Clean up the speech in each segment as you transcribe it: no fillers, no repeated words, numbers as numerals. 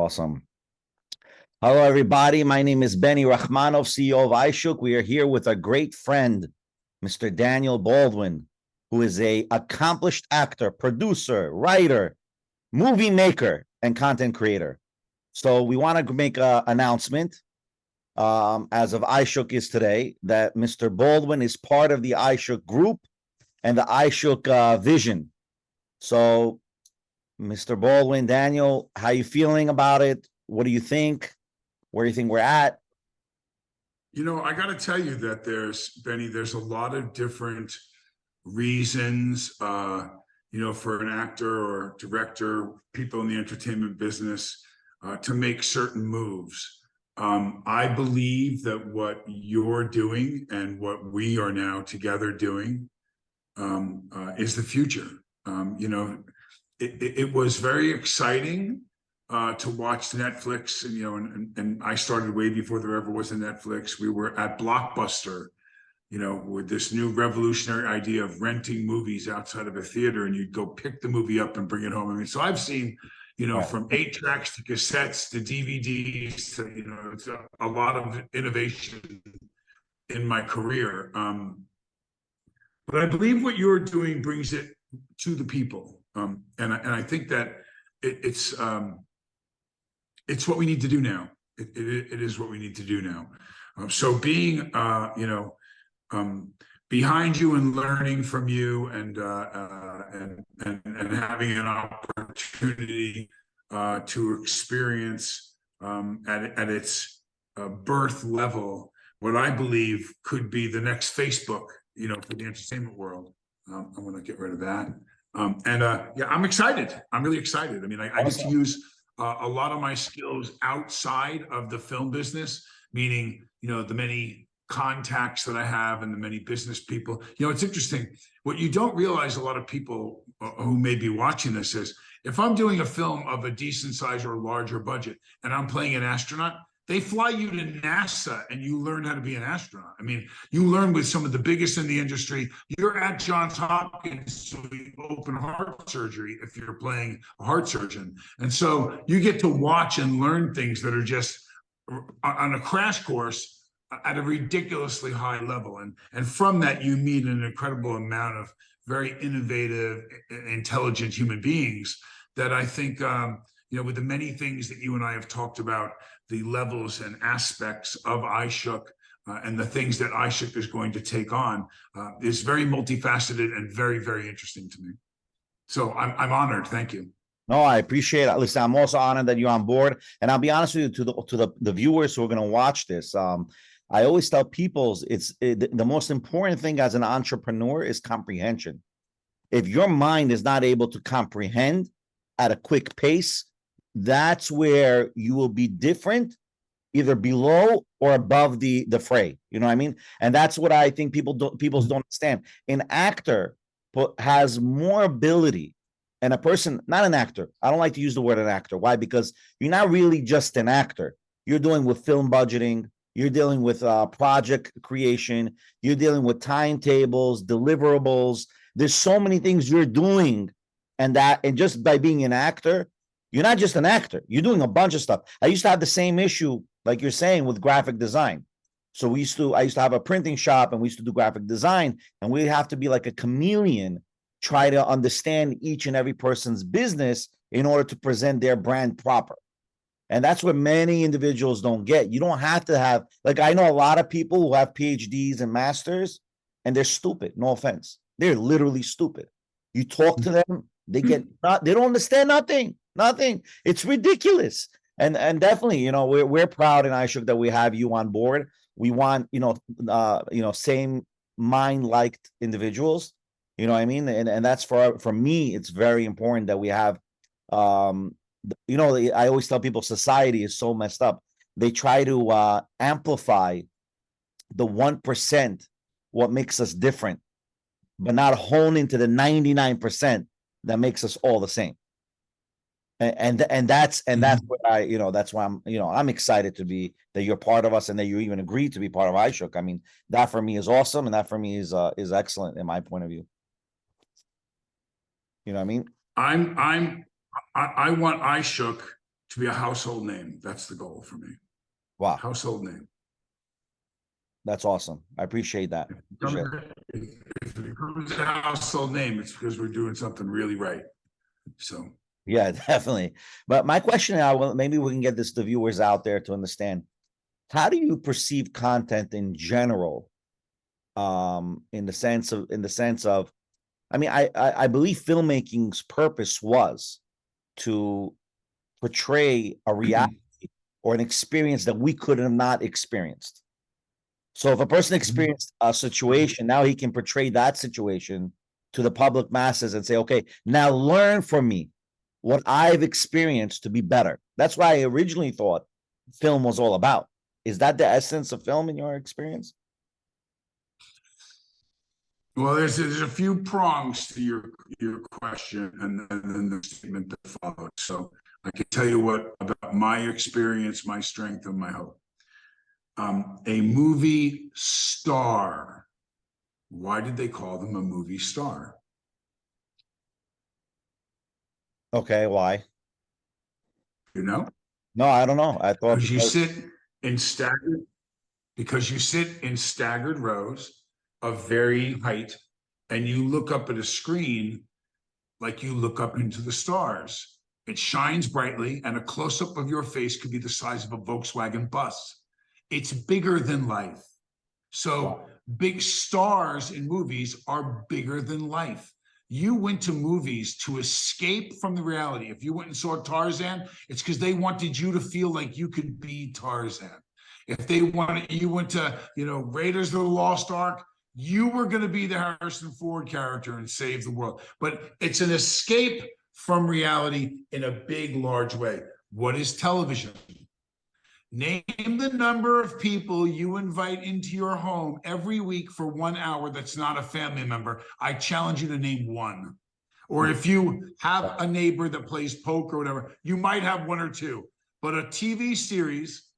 Awesome. Hello, everybody. My name is Benny Rachmanov, CEO of IShook. We are here with a great friend, Mr. Daniel Baldwin, who is an accomplished actor, producer, writer, movie maker, and content creator. So we want to make an announcement as of IShook is today that Mr. Baldwin is part of the IShook group and the IShook vision. So Mr. Baldwin, Daniel, how you feeling about it? What do you think? Where do you think we're at? You know, I got to tell you that Benny, there's a lot of different reasons, for an actor or director, people in the entertainment business, to make certain moves. I believe that what you're doing and what we are now together doing is the future. It was very exciting to watch Netflix, and I started way before there ever was a Netflix. We were at Blockbuster, with this new revolutionary idea of renting movies outside of a theater, and you'd go pick the movie up and bring it home. I mean, so I've seen, from 8 tracks to cassettes to DVDs to, it's a lot of innovation in my career. But I believe what you're doing brings it to the people. And I think that it's what we need to do now. It is what we need to do now. So being, behind you and learning from you and having an opportunity to experience at its birth level what I believe could be the next Facebook, for the entertainment world. I'm going to get rid of that. I'm excited. I'm really excited. I mean, I get to use a lot of my skills outside of the film business, meaning, the many contacts that I have and the many business people. It's interesting. What you don't realize, a lot of people who may be watching this, is if I'm doing a film of a decent size or larger budget and I'm playing an astronaut, they fly you to NASA and you learn how to be an astronaut. I mean, you learn with some of the biggest in the industry. You're at Johns Hopkins doing open heart surgery if you're playing a heart surgeon. And so you get to watch and learn things that are just on a crash course at a ridiculously high level. And from that, you meet an incredible amount of very innovative, intelligent human beings that I think, with the many things that you and I have talked about, the levels and aspects of IShook and the things that IShook is going to take on is very multifaceted and very, very interesting to me. So I'm honored. Thank you. No, I appreciate it. Listen, I'm also honored that you're on board. And I'll be honest with you, to the viewers who are going to watch this, I always tell people the most important thing as an entrepreneur is comprehension. If your mind is not able to comprehend at a quick pace, that's where you will be different, either below or above the fray. You know what I mean? And that's what I think people don't understand. An actor has more ability, and a person, not an actor. I don't like to use the word an actor. Why? Because you're not really just an actor. You're dealing with film budgeting. You're dealing with project creation. You're dealing with timetables, deliverables. There's so many things you're doing, and just by being an actor, you're not just an actor. You're doing a bunch of stuff. I used to have the same issue, like you're saying, with graphic design. So I used to have a printing shop, and we used to do graphic design, and we have to be like a chameleon, try to understand each and every person's business in order to present their brand proper. And that's what many individuals don't get. You don't have to have, like, I know a lot of people who have PhDs and masters, and they're stupid. No offense. They're literally stupid. You talk to them, they don't understand nothing. It's ridiculous. And definitely, we're proud in IShook that we have you on board. We want, same mind-liked individuals. You know what I mean? And that's for me, it's very important that we have, I always tell people society is so messed up. They try to amplify the 1%, what makes us different, but not hone into the 99% that makes us all the same. And that's what that's why I'm excited to be that you're part of us and that you even agreed to be part of IShook. I mean, that for me is awesome, and that for me is excellent in my point of view. You know what I mean? I want IShook to be a household name. That's the goal for me. Wow, Household name. that's awesome. I appreciate that. If it becomes a household name, it's because we're doing something really right. So Yeah, definitely. But my question now, well, maybe we can get this to viewers out there to understand. How do you perceive content in general? In the sense of, I mean, I believe filmmaking's purpose was to portray a reality or an experience that we could have not experienced. So if a person experienced a situation, now he can portray that situation to the public masses and say, okay, now learn from me what I've experienced to be better. That's what I originally thought film was all about. Is that the essence of film in your experience? well, there's a few prongs to your question and then the statement that followed. So I can tell you what about my experience, my strength, and my hope. A movie star. Why did they call them a movie star? Okay, why? You know? No, I don't know. I thought Because you sit in staggered, because you sit in staggered rows of varying height, and you look up at a screen like you look up into the stars. It shines brightly, and a close-up of your face could be the size of a Volkswagen bus. It's bigger than life. So big stars in movies are bigger than life. You went to movies to escape from the reality. If you went and saw Tarzan, it's because they wanted you to feel like you could be Tarzan. If they wanted, you went to, Raiders of the Lost Ark, you were going to be the Harrison Ford character and save the world. But it's an escape from reality in a big, large way. What is television? Name the number of people you invite into your home every week for 1 hour that's not a family member. I challenge you to name one. Or if you have a neighbor that plays poker or whatever, you might have one or two. But a TV series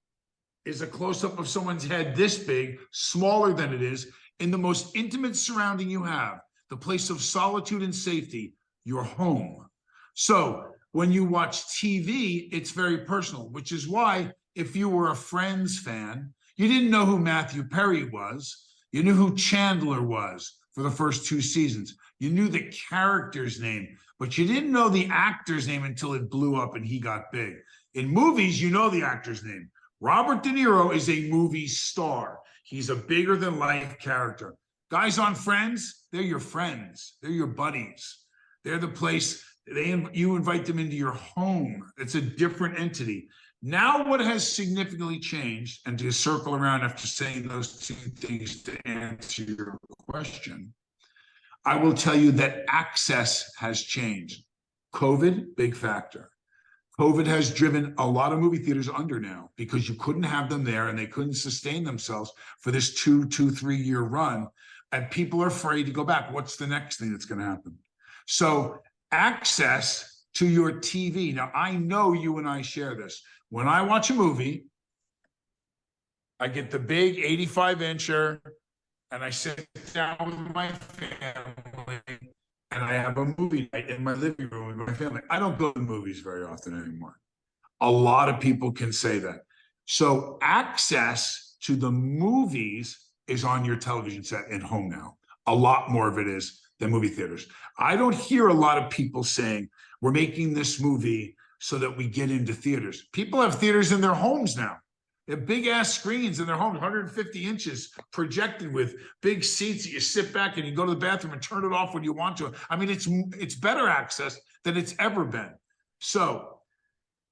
is a close-up of someone's head this big, smaller than it is, in the most intimate surrounding you have, the place of solitude and safety, your home. So when you watch TV, it's very personal, which is why if you were a Friends fan, you didn't know who Matthew Perry was. You knew who Chandler was for the first 2 seasons. You knew the character's name, but you didn't know the actor's name until it blew up and he got big. In movies, you know the actor's name. Robert De Niro is a movie star. He's a bigger than life character. Guys on Friends, they're your friends. They're your buddies. They're the place you invite them into your home. It's a different entity. Now, what has significantly changed, and to circle around after saying those two things to answer your question, I will tell you that access has changed. COVID, big factor. COVID has driven a lot of movie theaters under now because you couldn't have them there and they couldn't sustain themselves for this 3 year run. And people are afraid to go back. What's the next thing that's going to happen? So access to your TV. Now, I know you and I share this. When I watch a movie, I get the big 85-incher and I sit down with my family and I have a movie night in my living room with my family. I don't go to movies very often anymore. A lot of people can say that. So access to the movies is on your television set at home now. A lot more of it is than movie theaters. I don't hear a lot of people saying, we're making this movie so that we get into theaters. People have theaters in their homes now. They have big ass screens in their homes, 150 inches projected with big seats that you sit back and you go to the bathroom and turn it off when you want to. I mean, it's better access than it's ever been. So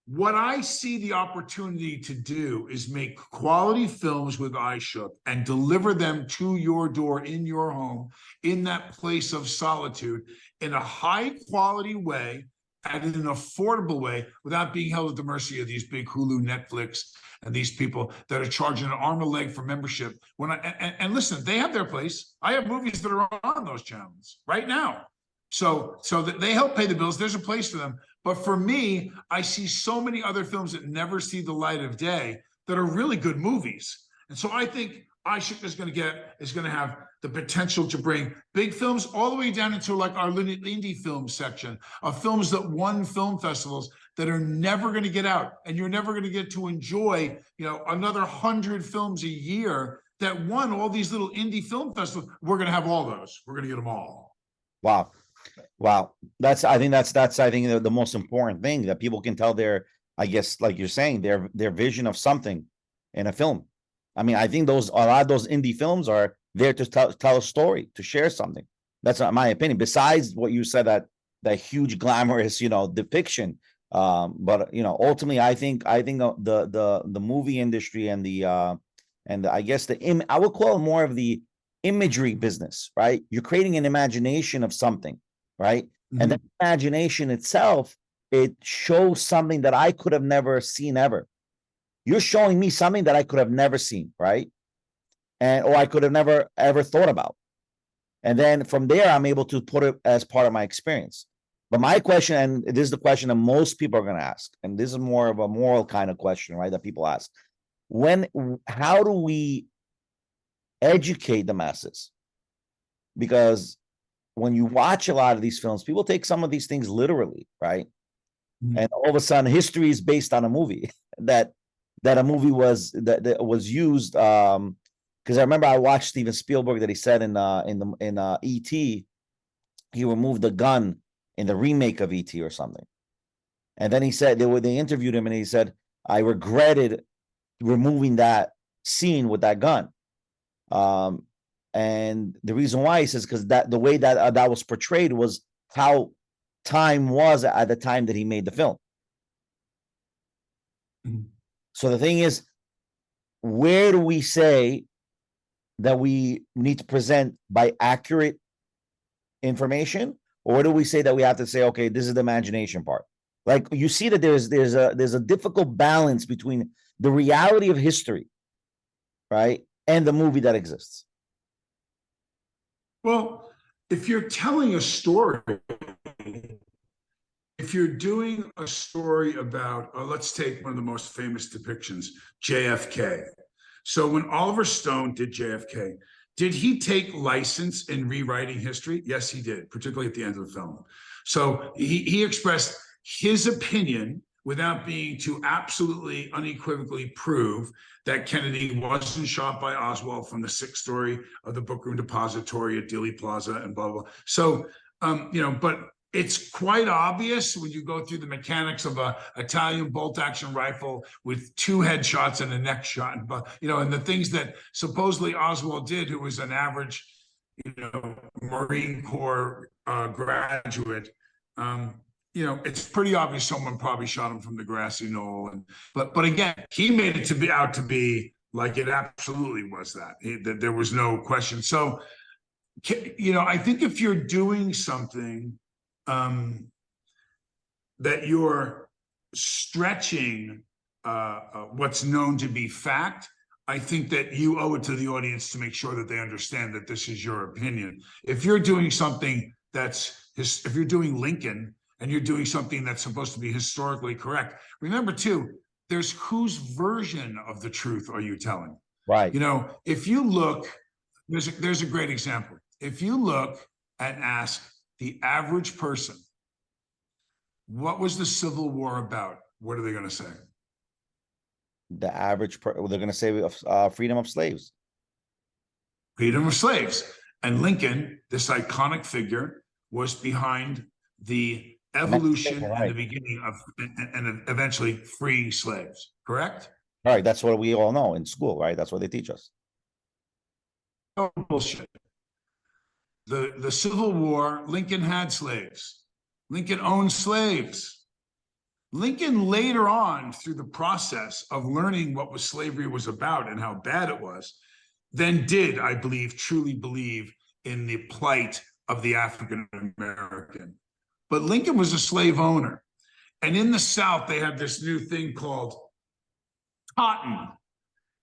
what I see the opportunity to do is make quality films with IShook and deliver them to your door in your home, in that place of solitude, in a high quality way, and in an affordable way, without being held at the mercy of these big Hulu, Netflix, and these people that are charging an arm and a leg for membership. And listen, they have their place. I have movies that are on those channels right now. So that they help pay the bills. There's a place for them. But for me, I see so many other films that never see the light of day that are really good movies. And so I think IShook is going to have the potential to bring big films all the way down into like our indie film section of films that won film festivals that are never going to get out, and you're never going to get to enjoy, another 100 films a year that won all these little indie film festivals. We're going to have all those. We're going to get them all. Wow. I think that's the most important thing, that people can tell their, I guess, like you're saying, their vision of something in a film. I mean, I think a lot of those indie films are there to tell a story, to share something. That's not my opinion. Besides what you said, that huge glamorous, depiction. But ultimately, I think the movie industry and I guess I would call it more of the imagery business, right? You're creating an imagination of something, right? Mm-hmm. And the imagination itself, it shows something that I could have never seen ever. You're showing me something that I could have never seen, right? Or I could have never ever thought about. And then from there, I'm able to put it as part of my experience. But my question, and this is the question that most people are going to ask, and this is more of a moral kind of question, right, that people ask. How do we educate the masses? Because when you watch a lot of these films, people take some of these things literally, right? Mm-hmm. And all of a sudden, history is based on a movie that a movie was used. Because I remember I watched Steven Spielberg that he said in E.T. he removed the gun in the remake of E.T. or something, and then he said they interviewed him and he said, I regretted removing that scene with that gun. And the reason why, he says, because the way that was portrayed was how time was at the time that he made the film. Mm-hmm. So the thing is, where do we say that we need to present by accurate information, or do we say that we have to say, okay, this is the imagination part? Like, you see that there's a difficult balance between the reality of history, right, and the movie that exists. Well, if you're telling a story, if you're doing a story about, let's take one of the most famous depictions, JFK. So when Oliver Stone did JFK, did he take license in rewriting history? Yes, he did, particularly at the end of the film. So he expressed his opinion without being to absolutely unequivocally prove that Kennedy wasn't shot by Oswald from the 6th story of the Bookroom Depository at Dealey Plaza and blah, blah. So, but it's quite obvious when you go through the mechanics of a Italian bolt-action rifle with 2 headshots and a neck shot, and the things that supposedly Oswald did, who was an average, Marine Corps graduate. It's pretty obvious someone probably shot him from the grassy knoll. But again, he made it out to be like it absolutely was that there was no question. So, I think if you're doing something that you're stretching what's known to be fact, I think that you owe it to the audience to make sure that they understand that this is your opinion. If you're doing something if you're doing Lincoln and you're doing something that's supposed to be historically correct, remember too, there's whose version of the truth are you telling? Right. If you look, there's a great example. If you look and ask the average person, what was the Civil War about? What are they going to say? The average they're going to say freedom of slaves. Freedom of slaves. And Lincoln, this iconic figure, was behind the evolution and the beginning of, and eventually freeing slaves. Correct? All right. That's what we all know in school, right? That's what they teach us. Oh, bullshit. The Civil War, Lincoln had slaves. Lincoln owned slaves. Lincoln later on, through the process of learning what slavery was about and how bad it was, then did, I believe, truly believe in the plight of the African American. But Lincoln was a slave owner. And in the South, they had this new thing called cotton.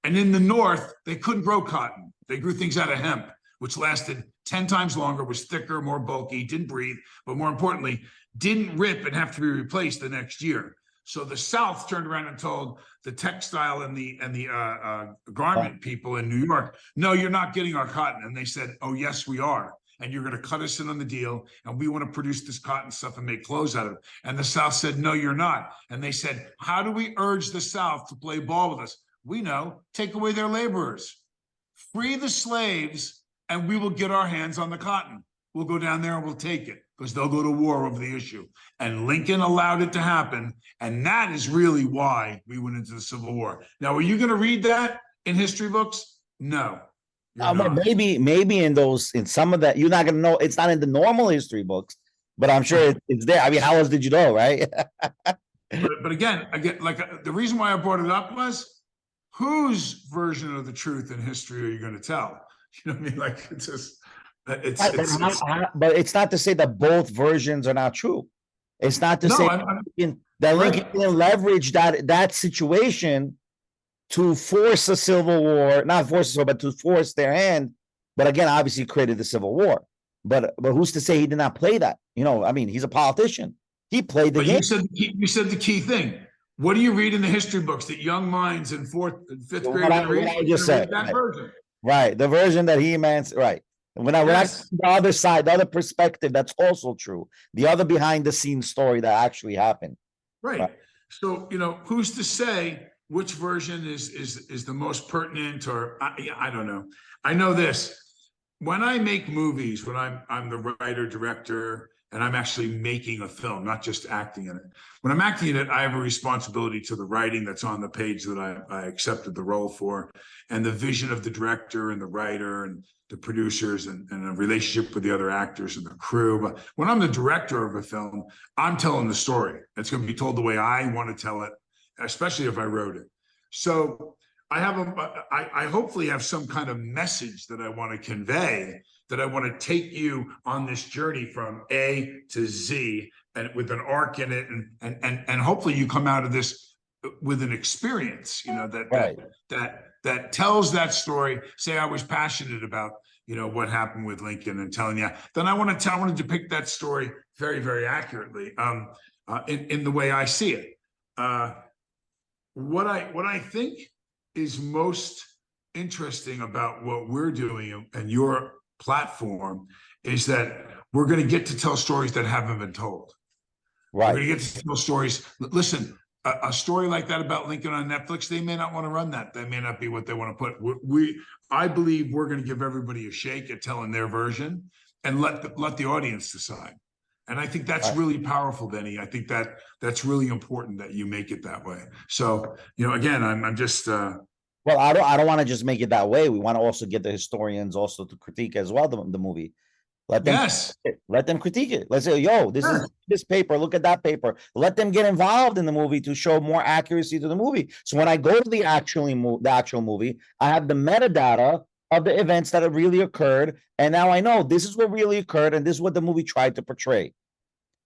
And in the North, they couldn't grow cotton. They grew things out of hemp, which lasted 10 times longer, was thicker, more bulky, didn't breathe, but more importantly, didn't rip and have to be replaced the next year. So the South turned around and told the textile and the garment people in New York, no, you're not getting our cotton. And they said, oh, yes, we are. and you're going to cut us in on the deal, and we want to produce this cotton stuff and make clothes out of it. And the South said, no, you're not. And they said, how do we urge the South to play ball with us? We know, take away their laborers, free the slaves, and we will get our hands on the cotton. We'll go down there and we'll take it, because they'll go to war over the issue. And Lincoln allowed it to happen. And that is really why we went into the Civil War. Now, are you going to read that in history books? No. But maybe in some of that, you're not going to know. It's not in the normal history books, but I'm sure it's there. I mean, how else did you know, right? but again, like the reason why I brought it up was, whose version of the truth in history are you going to tell? You know what I mean? Like, it's just, but it's not to say that both versions are not true. It's not to say that Lincoln can leverage that situation to force a civil war, not force it, but to force their hand. But again, obviously created the Civil War. But who's to say he did not play that? You know, I mean, he's a politician. He played the game. You said the key thing. What do you read in the history books that young minds in fourth and fifth grade read? I just said that version. Right, the version that he meant. Right. When I the other side, the other perspective, that's also true. The other behind the scenes story that actually happened. Right. So, you know, who's to say which version is the most pertinent, or I don't know. I know this. When I make movies, when I'm the writer, director, and I'm actually making a film, not just acting in it. When I'm acting in it, I have a responsibility to the writing that's on the page that I accepted the role for, and the vision of the director and the writer and the producers, and a relationship with the other actors and the crew. But when I'm the director of a film, I'm telling the story. It's going to be told the way I want to tell it, especially if I wrote it. So I hopefully have some kind of message that I want to convey, that I want to take you on this journey from A to Z, and with an arc in it, and hopefully you come out of this with an experience, you know, that tells that story. Say I was passionate about, you know, what happened with Lincoln and telling you, then I want to depict that story very, very accurately, in the way I see it. What I think is most interesting about what we're doing and your platform is that we're going to get to tell stories that haven't been told. Right. We're going to get to tell stories. Listen, a story like that about Lincoln on Netflix, they may not want to run that. That may not be what they want to put. I believe we're going to give everybody a shake at telling their version, and let the audience decide. And I think that's really powerful, Benny. I think that's really important that you make it that way. So, you know, again, I'm just. Well, I don't want to just make it that way. We want to also get the historians also to critique as well the movie. Let them critique it. Let's say, yo, this is this paper. Look at that paper. Let them get involved in the movie to show more accuracy to the movie. So when I go to the actual movie, I have the metadata of the events that have really occurred, and now I know this is what really occurred, and this is what the movie tried to portray.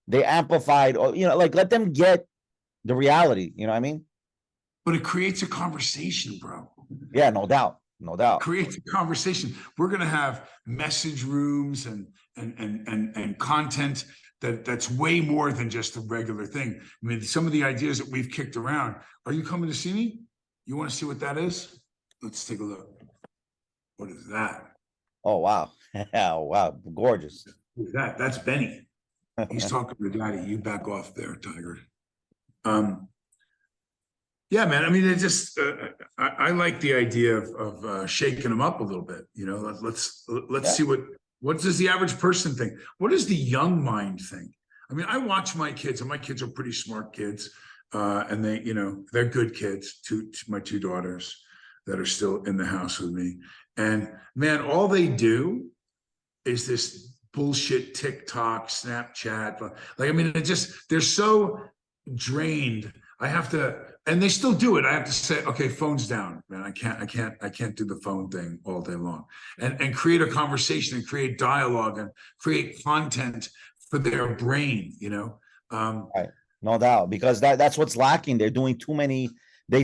They amplified, or you know, like let them get the reality. You know what I mean? But it creates a conversation, bro. Yeah, no doubt. No doubt. Creates a conversation. We're going to have message rooms and content that's way more than just a regular thing. I mean, some of the ideas that we've kicked around. Are you coming to see me? You want to see what that is? Let's take a look. What is that? Oh, wow. Oh, wow. Gorgeous. What is that? That's Benny. He's talking to Daddy. You back off there, Tiger. Yeah, man. I mean, it just I like the idea of shaking them up a little bit. You know, let's see what does the average person think? What does the young mind think? I mean, I watch my kids, and my kids are pretty smart kids, and they, you know, they're good kids. My two daughters that are still in the house with me, and man, all they do is this bullshit TikTok, Snapchat. Like, I mean, they're so drained. I have to, and they still do it. I have to say, okay, phone's down, man. I can't do the phone thing all day long, and create a conversation and create dialogue and create content for their brain, you know? Right. No doubt, because that's what's lacking. They're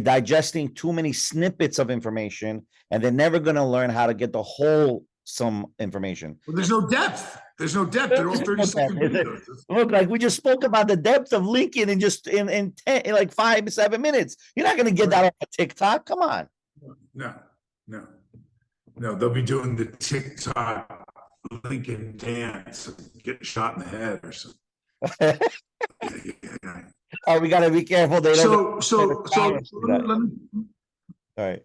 digesting too many snippets of information, and they're never going to learn how to get the whole some information. Well, there's no depth. There's no depth. They're all 30-second videos. Look, like we just spoke about the depth of Lincoln in just in like 5-7 minutes. You're not going to get that off of TikTok. Come on. No. They'll be doing the TikTok Lincoln dance, get shot in the head or something. Oh, we got to be careful. They don't. So All right.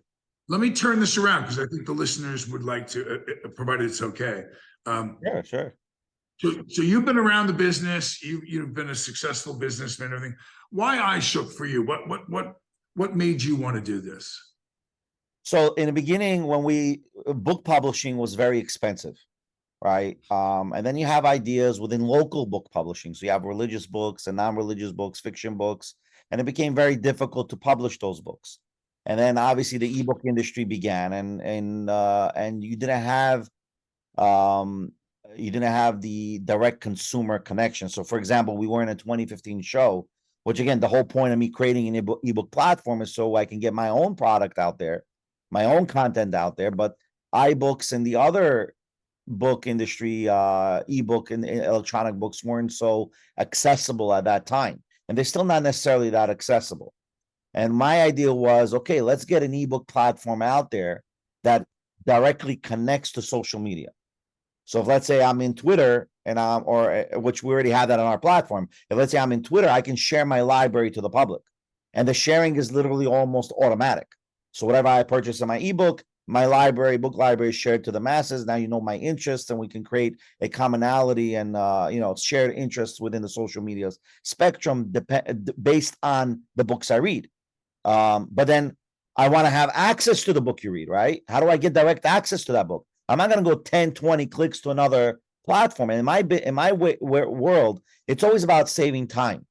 let me turn this around because I think the listeners would like to, provided it's okay. Sure. So you've been around the business. You've been a successful businessman. Everything. Why iShook for you? What made you want to do this? So in the beginning, when book publishing was very expensive, right? And then you have ideas within local book publishing. So you have religious books and non-religious books, fiction books, and it became very difficult to publish those books. And then obviously the ebook industry began, and you didn't have the direct consumer connection. So for example, we were in a 2015 show, which again, the whole point of me creating an ebook platform is so I can get my own product out there, my own content out there. But iBooks and the other book industry, ebook and electronic books weren't so accessible at that time. And they're still not necessarily that accessible. And my idea was, okay, let's get an ebook platform out there that directly connects to social media. So if let's say I'm in Twitter which we already have that on our platform. If let's say I'm in Twitter, I can share my library to the public. And the sharing is literally almost automatic. So whatever I purchase in my ebook, my book library is shared to the masses. Now you know my interests, and we can create a commonality and shared interests within the social media spectrum based on the books I read. But then I want to have access to the book you read, right? How do I get direct access to that book? I'm not going to go 10, 20 clicks to another platform. And in my world, it's always about saving time.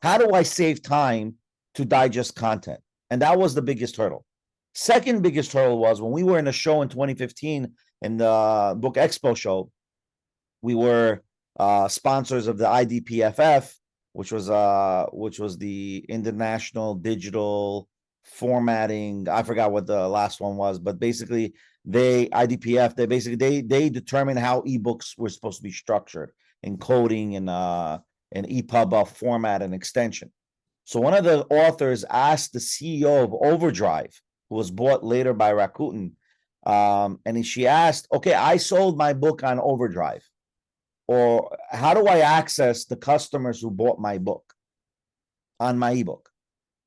How do I save time to digest content? And that was the biggest hurdle. Second biggest hurdle was when we were in a show in 2015 in the Book Expo show. We were sponsors of the IDPFF, which was the International Digital Formatting. I forgot what the last one was, but basically they determine how ebooks were supposed to be structured in coding and EPUB format and extension. So one of the authors asked the CEO of Overdrive, who was bought later by Rakuten, and she asked, okay, I sold my book on Overdrive, or how do I access the customers who bought my book on my ebook?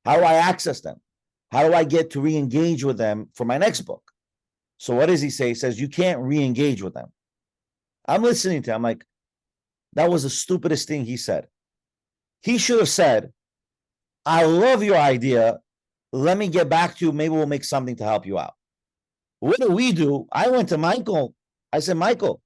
How do I access them? How do I get to re-engage with them for my next book? So what does he say? He says, you can't re-engage with them. I'm listening to him. I'm like, that was the stupidest thing he said. He should have said, I love your idea. Let me get back to you. Maybe we'll make something to help you out. What do? I went to Michael. I said, Michael,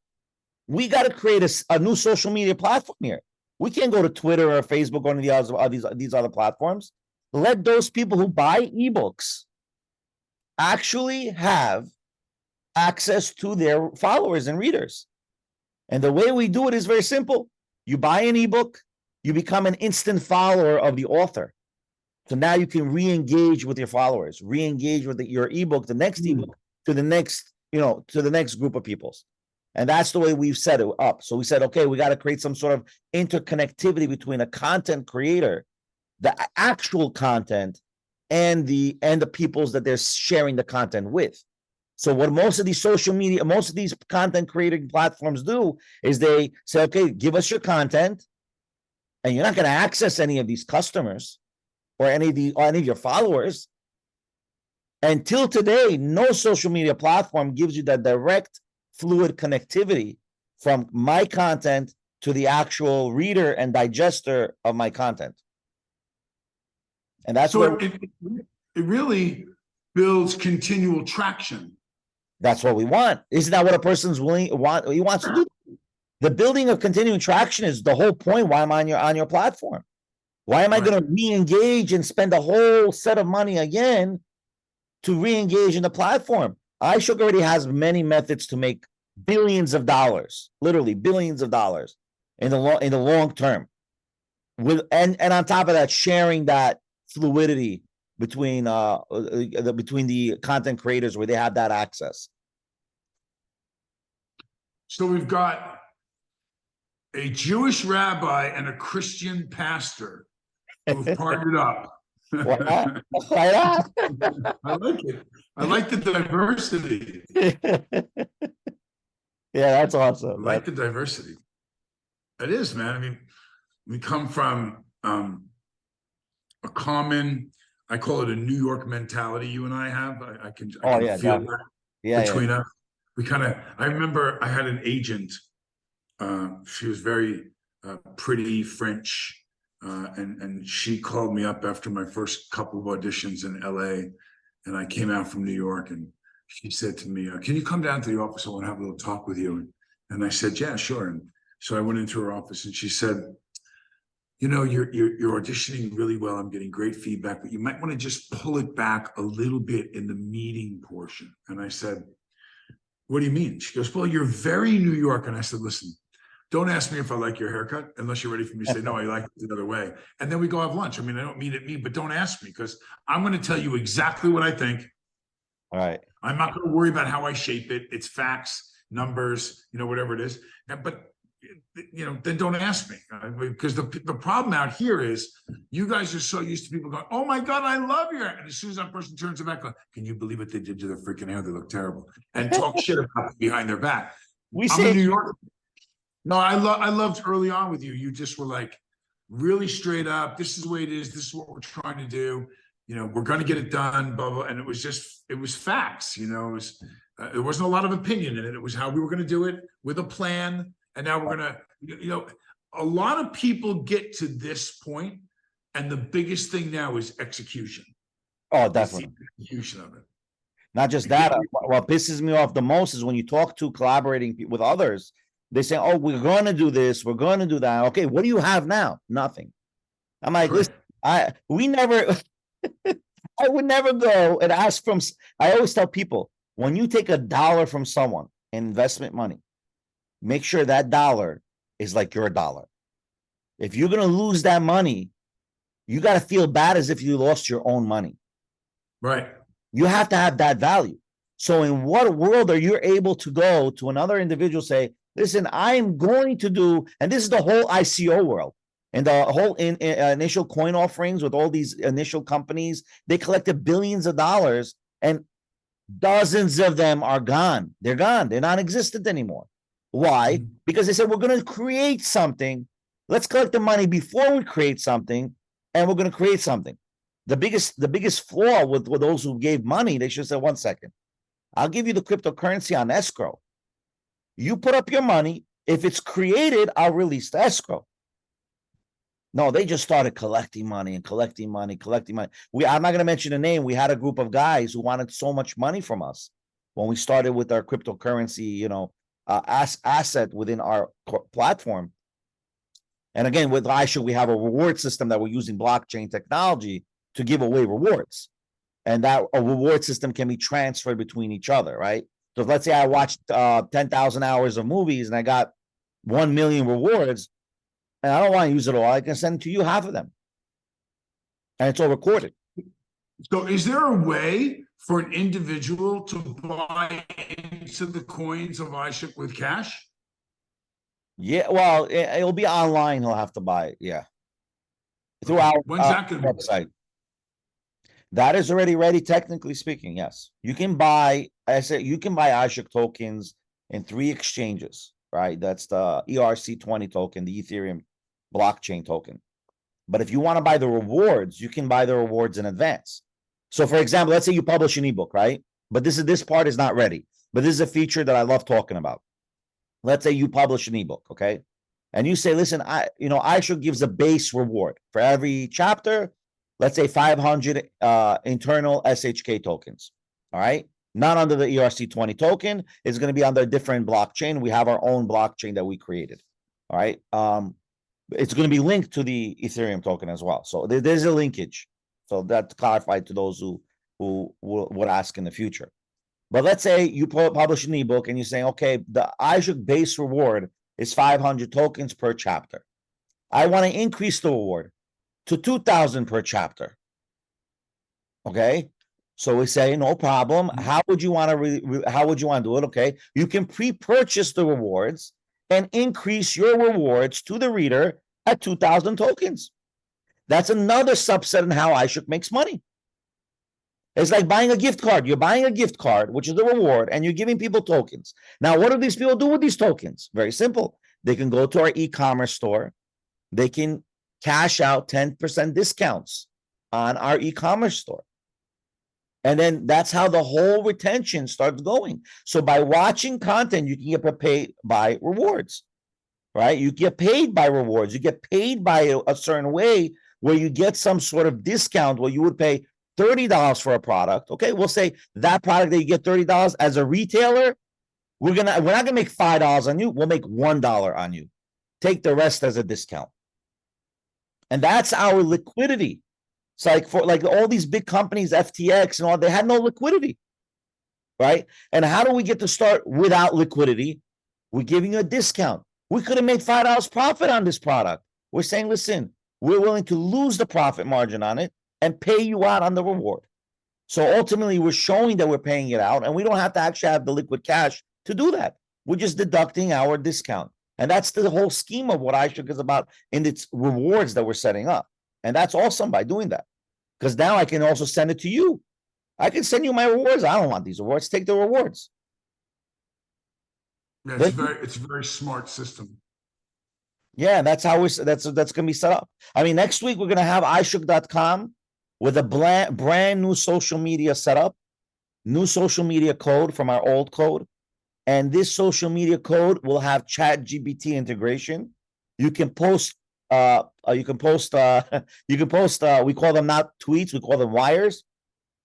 we got to create a new social media platform here. We can't go to Twitter or Facebook or any of these other platforms. Let those people who buy ebooks actually have access to their followers and readers. And the way we do it is very simple. You buy an ebook, you become an instant follower of the author. So now you can re-engage with your followers, re-engage with your ebook, the next ebook, to the next group of peoples. And that's the way we've set it up. So we said, okay, we got to create some sort of interconnectivity between a content creator, the actual content, and the peoples that they're sharing the content with. So what most of these content creating platforms do is they say, okay, give us your content, and you're not going to access any of these customers or any of your followers. Until today, no social media platform gives you that direct, fluid connectivity from my content to the actual reader and digester of my content. And that's so it really builds continual traction. That's what we want. Isn't that what a person's he wants to do? The building of continuing traction is the whole point. Why am I on your platform? Why am I going to re-engage and spend a whole set of money again to re-engage in the platform? iShook already has many methods to make billions of dollars, literally billions of dollars in the long term. And on top of that, sharing that fluidity between the content creators where they have that access. So we've got a Jewish rabbi and a Christian pastor who've partnered up. Why not? I like it. I like the diversity. Yeah, that's I awesome. like the diversity. It is, man. I mean, we come from a common, I call it a New York mentality. You and I have. I Oh can yeah, feel definitely. that Yeah, yeah. between us. We kind of. I remember I had an agent. She was very pretty French, and she called me up after my first couple of auditions in LA, and I came out from New York, and she said to me, "Can you come down to the office? I want to have a little talk with you." And I said, "Yeah, sure." And so I went into her office, and she said, "You know, you're auditioning really well. I'm getting great feedback, but you might want to just pull it back a little bit in the meeting portion." And I said, "What do you mean?" She goes, "Well, you're very New York." And I said, "Listen, don't ask me if I like your haircut unless you're ready for me to say, no, I like it the other way. And then we go have lunch. I mean, I don't mean it mean, but don't ask me because I'm going to tell you exactly what I think. All right. I'm not going to worry about how I shape it. It's facts, numbers, whatever it is. But then don't ask me because the problem out here is you guys are so used to people going, "Oh my God, I love your," and as soon as that person turns it back, going, "Can you believe what they did to their freaking hair? They look terrible," and talk shit about it behind their back. We I'm a say New Yorker. No, I loved early on with you. You just were like really straight up. This is the way it is. This is what we're trying to do. We're going to get it done, blah, blah. And it was facts, there wasn't a lot of opinion in it. It was how we were going to do it with a plan. And now we're going to, a lot of people get to this point, and the biggest thing now is execution. oh, It's the definitely. execution of it. Not just that. What pisses me off the most is when you talk to collaborating with others, they say, "Oh, we're going to do this, we're going to do that." Okay, what do you have now? Nothing. I'm like, listen, we never, I would never go and ask from. I always tell people when you take $1 from someone, investment money, make sure that dollar is like your dollar. If you're gonna lose that money, you got to feel bad as if you lost your own money. Right. You have to have that value. So in what world are you able to go to another individual, say, "Listen, I am going to do," and this is the whole ICO world and the whole initial coin offerings with all these initial companies. They collected billions of dollars and dozens of them are gone. They're gone. They're non-existent anymore. Why? Mhm. Because they said, we're going to create something. Let's collect the money before we create something, and we're going to create something. The biggest flaw with those who gave money, they should say, "One second, I'll give you the cryptocurrency on escrow. You put up your money. If it's created, I'll release the escrow." No, they just started collecting money and collecting money, collecting money. I'm not going to mention a name. We had a group of guys who wanted so much money from us when we started with our cryptocurrency, asset within our platform. And again, with IShook, we have a reward system that we're using blockchain technology to give away rewards. And that a reward system can be transferred between each other, right? So if, let's say I watched 10,000 hours of movies and I got 1 million rewards, and I don't want to use it all, I can send to you half of them. And it's all recorded. So is there a way for an individual to buy into the coins of IShook with cash? Yeah, well, it'll be online. He'll have to buy it. Yeah. Through our When's that going to be? website. That is already ready, technically speaking. Yes. You can buy, I said, you can buy IShook tokens in 3 exchanges, right? That's the ERC20 token, the Ethereum blockchain token. But if you want to buy the rewards, you can buy the rewards in advance. So for example, let's say you publish an ebook, right? But this part is not ready. But this is a feature that I love talking about. Let's say you publish an ebook, okay? And you say, "Listen, IShook gives a base reward for every chapter. Let's say 500 internal SHK tokens. All right. Not under the ERC20 token. It's going to be under a different blockchain. We have our own blockchain that we created. All right. It's going to be linked to the Ethereum token as well. So there's a linkage. So that's clarified to those who would ask in the future. But let's say you publish an ebook and you're saying, okay, the IShook base reward is 500 tokens per chapter. I want to increase the reward to 2,000 per chapter. Okay. So we say, no problem. How would you want to do it? Okay. You can pre-purchase the rewards and increase your rewards to the reader at 2,000 tokens. That's another subset in how IShook makes money. It's like buying a gift card. You're buying a gift card, which is the reward, and you're giving people tokens. Now, what do these people do with these tokens? Very simple. They can go to our e-commerce store. They can cash out 10% discounts on our e-commerce store. And then that's how the whole retention starts going. So by watching content, you can get paid by rewards, right? You get paid by rewards. You get paid by a certain way where you get some sort of discount where you would pay $30 for a product. Okay, we'll say that product that you get $30 as a retailer, we're not gonna make $5 on you. We'll make $1 on you. Take the rest as a discount. And that's our liquidity. It's like for like all these big companies, FTX and all, they had no liquidity, right? And how do we get to start without liquidity? We're giving you a discount. We could have made $5 profit on this product. We're saying, listen, we're willing to lose the profit margin on it and pay you out on the reward. So ultimately, we're showing that we're paying it out, and we don't have to actually have the liquid cash to do that. We're just deducting our discount. And that's the whole scheme of what iShook is about in its rewards that we're setting up. And that's awesome by doing that. Because now I can also send it to you. I can send you my rewards. I don't want these rewards. Take the rewards. Yeah, it's a very smart system. Yeah, that's how that's gonna be set up. I mean, next week we're gonna have iShook.com with a brand new social media setup, new social media code from our old code. And this social media code will have ChatGPT integration. You can post we call them not tweets, we call them wires.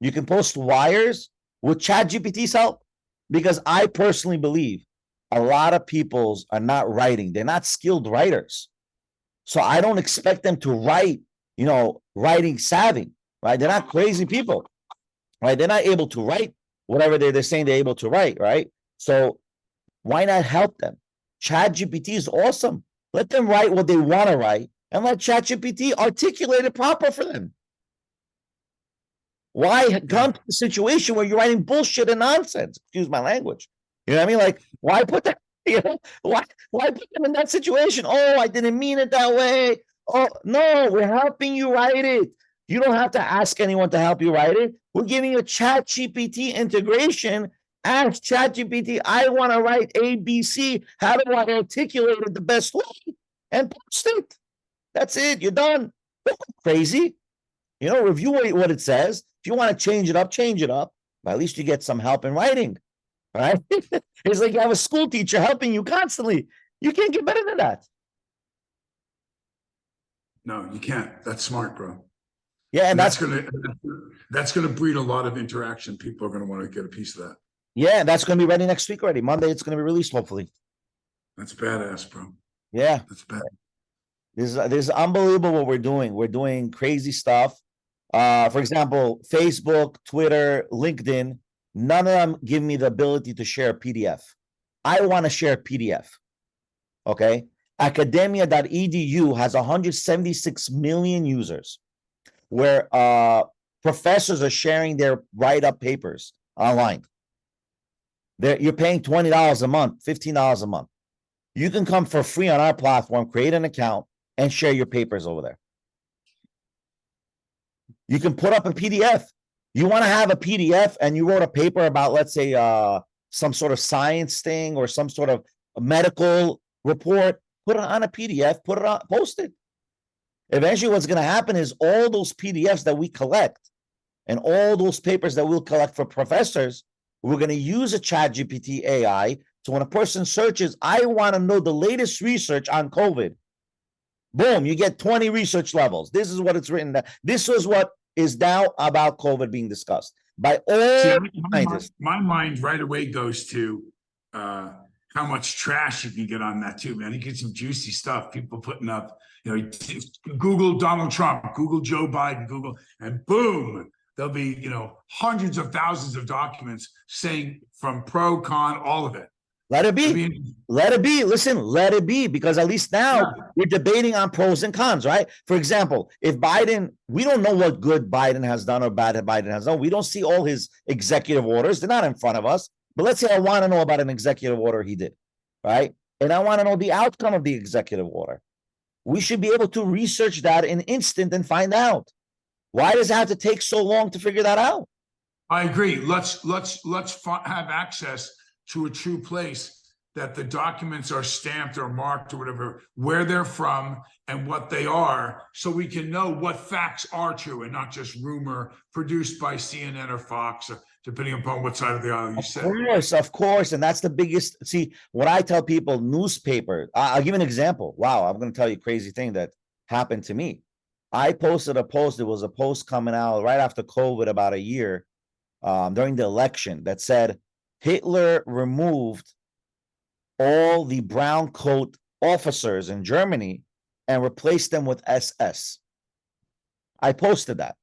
You can post wires with ChatGPT's help, because I personally believe a lot of people are not writing. They're not skilled writers. So I don't expect them to write, writing savvy, right? They're not crazy people, right? They're not able to write whatever they're saying they're able to write, right? So why not help them? ChatGPT is awesome. Let them write what they want to write and let ChatGPT articulate it proper for them. Why come to the situation where you're writing bullshit and nonsense? Excuse my language. You know what I mean? Like, why put that, why put them in that situation? Oh, I didn't mean it that way. Oh, no, we're helping you write it. You don't have to ask anyone to help you write it. We're giving you a ChatGPT integration. Ask ChatGPT, I want to write ABC. How do I articulate it the best way? And post it. That's it. You're done. Don't go crazy. Review what it says. If you want to change it up, change it up. But at least you get some help in writing. All right? It's like you have a school teacher helping you constantly. You can't get better than that. No, you can't. That's smart, bro. Yeah, and that's gonna breed a lot of interaction. People are gonna want to get a piece of that. Yeah, that's gonna be ready next week already. Monday, it's gonna be released, hopefully. That's badass, bro. Yeah, that's bad. This is unbelievable what we're doing. We're doing crazy stuff. For example, Facebook, Twitter, LinkedIn, none of them give me the ability to share a PDF. I want to share a PDF. Okay. Academia.edu has 176 million users where professors are sharing their write-up papers online. You're paying $20 a month, $15 a month. You can come for free on our platform, create an account, and share your papers over there. You can put up a PDF. You want to have a PDF and you wrote a paper about, let's say, some sort of science thing or some sort of medical report, put it on a PDF, post it. Eventually, what's going to happen is all those PDFs that we collect and all those papers that we'll collect for professors, we're going to use a ChatGPT AI. So when a person searches, I want to know the latest research on COVID. Boom, you get 20 research levels. This is what it's written down. This is what is now about COVID being discussed by all scientists. My mind right away goes to how much trash you can get on that too, man. You get some juicy stuff. People putting up, Google Donald Trump, Google Joe Biden, Google, and boom, there'll be, hundreds of thousands of documents saying from pro, con, all of it. Let it be. Let it be. Listen, let it be, because at least now we're debating on pros and cons, right? For example, if Biden, we don't know what good Biden has done or bad Biden has done. We don't see all his executive orders. They're not in front of us. But let's say I want to know about an executive order he did, right? And I want to know the outcome of the executive order. We should be able to research that in an instant and find out. Why does it have to take so long to figure that out? I agree. Let's have access to a true place that the documents are stamped or marked or whatever, where they're from and what they are, so we can know what facts are true and not just rumor produced by CNN or Fox, depending upon what side of the aisle you sit. Of course. And that's the biggest. See, what I tell people, newspaper, I'll give you an example. Wow, I'm going to tell you a crazy thing that happened to me. I posted a post. There was a post coming out right after COVID, about a year, during the election, that said Hitler removed all the brown coat officers in Germany and replaced them with SS. I posted that.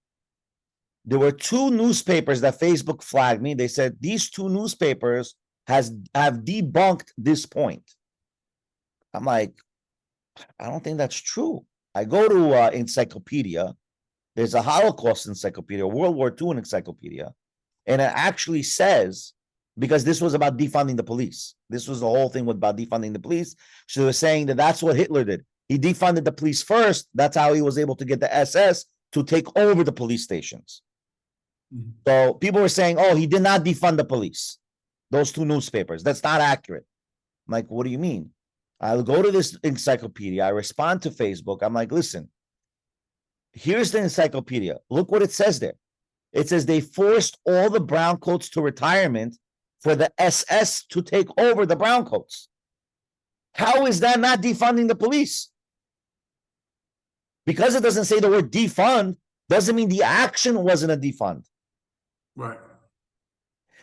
There were two newspapers that Facebook flagged me. They said these two newspapers have debunked this point. I'm like, I don't think that's true. I go to encyclopedia. There's a Holocaust encyclopedia, World War II encyclopedia, and it actually says, because this was about defunding the police. This was the whole thing about defunding the police. So they were saying that that's what Hitler did. He defunded the police first. That's how he was able to get the SS to take over the police stations. Mm-hmm. So people were saying, oh, he did not defund the police. Those two newspapers. That's not accurate. I'm like, what do you mean? I'll go to this encyclopedia. I respond to Facebook. I'm like, listen, here's the encyclopedia. Look what it says there. It says they forced all the brown coats to retirement for the SS to take over the brown coats. How is that not defunding the police? Because it doesn't say the word defund, doesn't mean the action wasn't a defund. Right.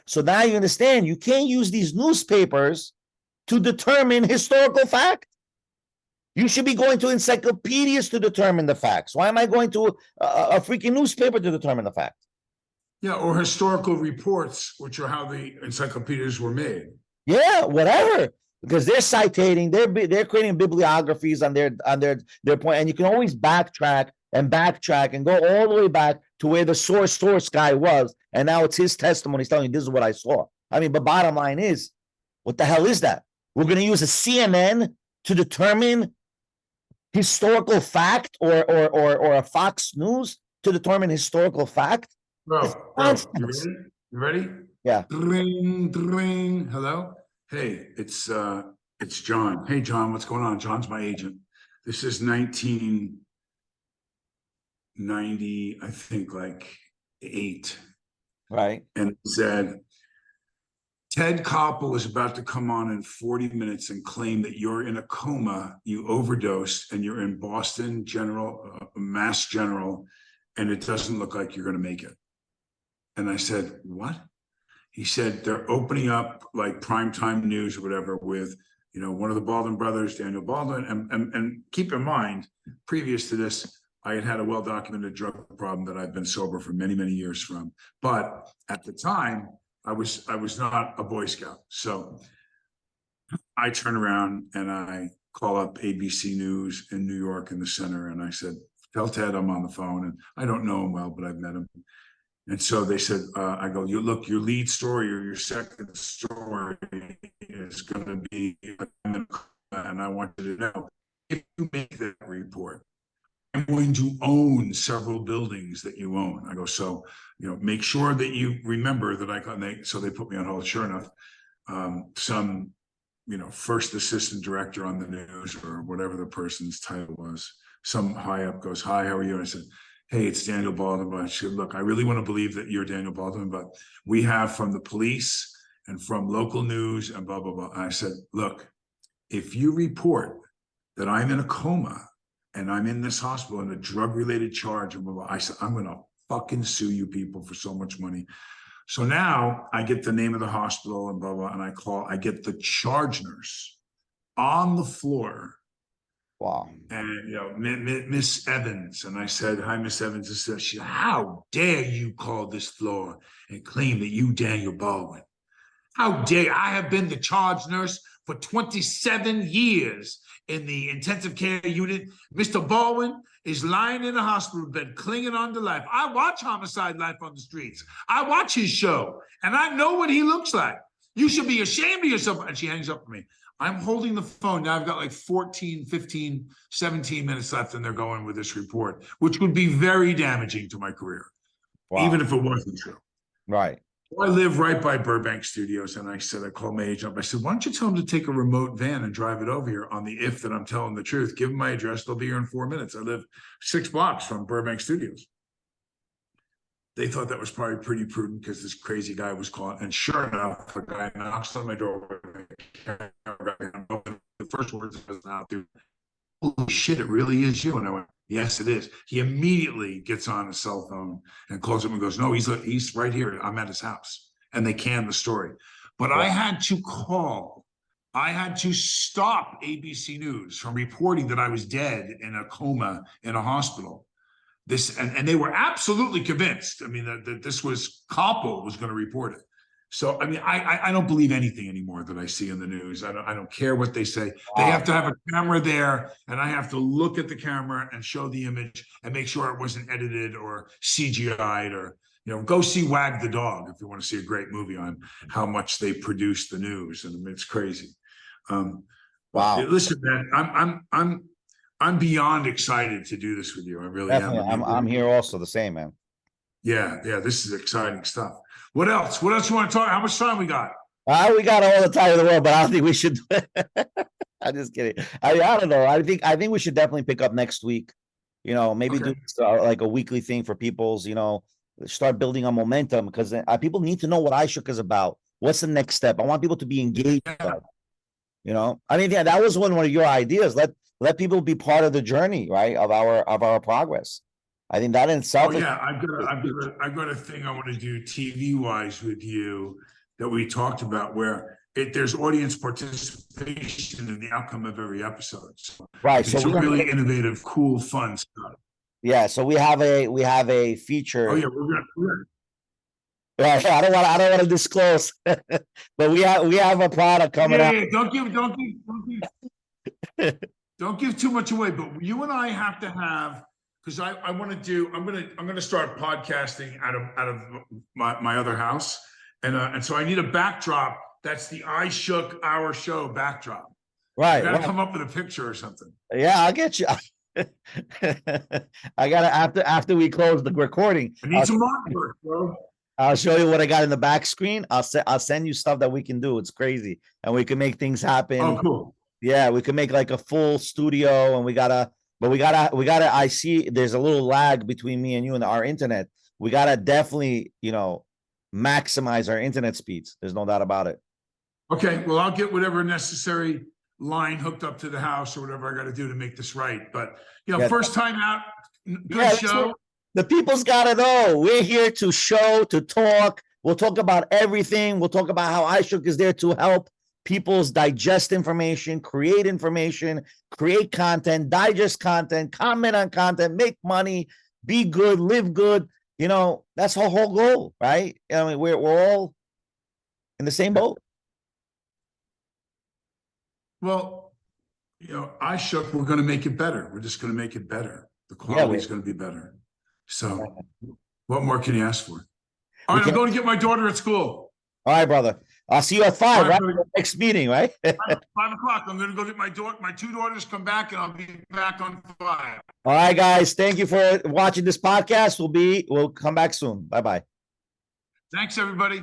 So now you understand, you can't use these newspapers to determine historical fact. You should be going to encyclopedias to determine the facts. Why am I going to a freaking newspaper to determine the fact? Yeah, or historical reports, which are how the encyclopedias were made. Yeah, whatever. Because they're citating, they're creating bibliographies on their point, and you can always backtrack and go all the way back to where the source guy was, and now it's his testimony. He's telling you this is what I saw. I mean, but bottom line is, what the hell is that? We're going to use a CNN to determine historical fact, or a Fox News to determine historical fact? Bro, you ready? You ready? Yeah. Ring. Hello? Hey, it's John. Hey, John, what's going on? John's my agent. This is 1990, I think, like 8. Right. And it said, Ted Koppel is about to come on in 40 minutes and claim that you're in a coma, you overdosed, and you're in Boston Mass General, and it doesn't look like you're going to make it. And I said, what? He said, they're opening up like primetime news or whatever with, one of the Baldwin brothers, Daniel Baldwin. And keep in mind, previous to this, I had a well-documented drug problem that I've been sober for many, many years from. But at the time, I was not a Boy Scout. So I turn around and I call up ABC News in New York in the center. And I said, tell Ted I'm on the phone. And I don't know him well, but I've met him. And so they said, I go, look, your lead story or your second story is going to be, and I want you to know, if you make that report, I'm going to own several buildings that you own. I go, so, make sure that you remember that so they put me on hold. Sure enough, some, first assistant director on the news or whatever the person's title was, some high up goes, hi, how are you? And I said, hey, it's Daniel Baldwin. I said, look, I really want to believe that you're Daniel Baldwin, but we have from the police and from local news and blah, blah, blah. And I said, look, if you report that I'm in a coma and I'm in this hospital in a drug-related charge, and blah, blah, I said, I'm going to fucking sue you people for so much money. So now I get the name of the hospital and blah, blah, and I get the charge nurse on the floor. Wow. And, Miss Evans. And I said, hi, Miss Evans. She said, how dare you call this floor and claim that you Daniel Baldwin? How dare I have been the charge nurse for 27 years in the intensive care unit. Mr. Baldwin is lying in a hospital bed, clinging on to life. I watch Homicide Life on the Streets. I watch his show, and I know what he looks like. You should be ashamed of yourself. And she hangs up on me. I'm holding the phone. Now I've got like 14, 15, 17 minutes left, and they're going with this report, which would be very damaging to my career, even if it wasn't true. Right. I live right by Burbank Studios, and I called my agent up. I said, why don't you tell him to take a remote van and drive it over here on the if that I'm telling the truth. Give him my address. They'll be here in 4 minutes. I live 6 blocks from Burbank Studios. They thought that was probably pretty prudent because this crazy guy was calling. And sure enough, a guy knocks on my door. The first words was out, dude, holy shit, it really is you. And I went, yes, it is. He immediately gets on his cell phone and calls him and goes, no, he's right here. I'm at his house. And they canned the story. But I had to stop ABC News from reporting that I was dead in a coma in a hospital. And they were absolutely convinced. I mean, that this was Koppel was going to report it. So, I mean, I don't believe anything anymore that I see in the news. I don't care what they say. They have to have a camera there, and I have to look at the camera and show the image and make sure it wasn't edited or CGI'd or, go see Wag the Dog if you want to see a great movie on how much they produce the news. And it's crazy. Wow. Listen, man, I'm beyond excited to do this with you. I really Definitely. am. I'm here also the same, man. Yeah. This is exciting stuff. What else? What else you want to talk? How much time we got? We got all the time in the world, but I don't think we should. I'm just kidding. I don't know. I think we should definitely pick up next week. Maybe do like a weekly thing for people's. Start building on momentum because people need to know what IShook is about. What's the next step? I want people to be engaged. Yeah. I mean, yeah, that was one of your ideas. Let people be part of the journey, right? Of our progress. I think that in itself. Oh, yeah, I've got a thing I want to do TV wise with you that we talked about where there's audience participation in the outcome of every episode. So right. It's really innovative, cool, fun stuff. Yeah. So we have a feature. Oh yeah, we're Right. I don't want to disclose, but we have a product coming out. Don't give too much away. But you and I have to have. Because I want to do, I'm gonna start podcasting out of my other house, and so I need a backdrop. That's the IShook Our Show backdrop. Right. I gotta come up with a picture or something. Yeah, I'll get you. I gotta after we close the recording. I need some artwork, bro. I'll show you what I got in the back screen. I'll send you stuff that we can do. It's crazy, and we can make things happen. Oh, cool. Yeah, we can make like a full studio, and we gotta. I see there's a little lag between me and you and our internet. We gotta definitely, maximize our internet speeds. There's no doubt about it. Okay, well, I'll get whatever necessary line hooked up to the house or whatever I got to do to make this right. But first time out, good show. The people's gotta know we're here to talk. We'll talk about everything. We'll talk about how IShook is there to help people's digest information, create content, digest content, comment on content, make money, be good, live good. That's our whole goal, right? I mean, we're all in the same boat. Well, IShook, we're going to make it better. We're just going to make it better. The quality is going to be better. So what more can you ask for? All right, I'm going to get my daughter at school. All right, brother. I'll see you at 5, right? Next meeting, right? 5 o'clock. I'm going to go get my 2 daughters come back, and I'll be back on 5. All right, guys. Thank you for watching this podcast. We'll come back soon. Bye-bye. Thanks, everybody.